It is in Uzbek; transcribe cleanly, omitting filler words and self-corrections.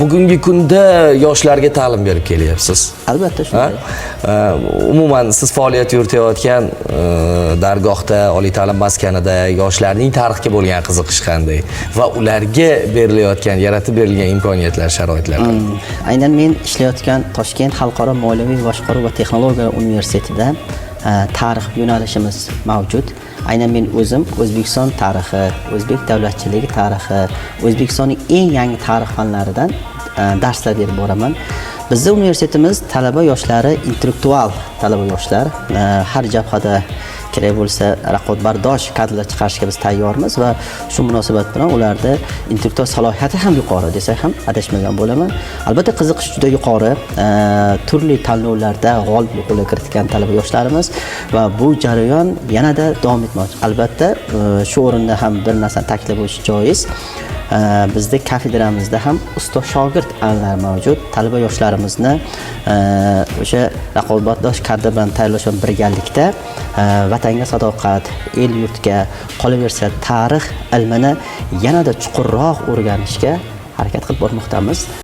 Bugungi kunda yoshlarga ta'lim berib kelyapsiz. Albatta shunday. Umuman siz faoliyat yuritayotgan dargohda, oliy ta'lim maskanida yoshlarning tarixga bo'lgan qiziqish qanday va ularga berilayotgan, yaratib berilgan imkoniyatlar, sharoitlar qanday? Aynan men ishlayotgan Toshkent xalqaro moliyaviy boshqaruv va texnologiya universitetida tarix yo'nalishimiz mavjud. Aynan men o'zim O'zbekiston tarixi, o'zbek davlatchiligi tarixi, O'zbekistonning eng yangi tarix fanlaridan darslar berib boraman. Bizning universitetimiz talaba yoshlari intellektual talaba yoshlar, har jabhada kerak bo'lsa raqobatbardosh kadrlar chiqarishga biz tayyormiz va shu munosabat bilan ularda intellektual salohiyati ham yuqori desak ham adashmagan bo'laman. Albatta qiziqish juda yuqori, turli tanlovlarda g'olib qo'lga kiritgan talaba yoshlarimiz va bu jarayon yanada davom etmoqda. Albatta shu o'rinda ham bir narsani ta'kidlash joiz. Bizda kafedramizda ham ustoz shogird anlar mavjud. Talaba yoshlarimizni o'sha raqobatbardosh kadr bilan tayyorlash bilan birgalikda vatanga sadoqat, el yurtga, qolaversa tarix ilmini yanada chuqurroq o'rganishga harakat qilib bormoqdamiz.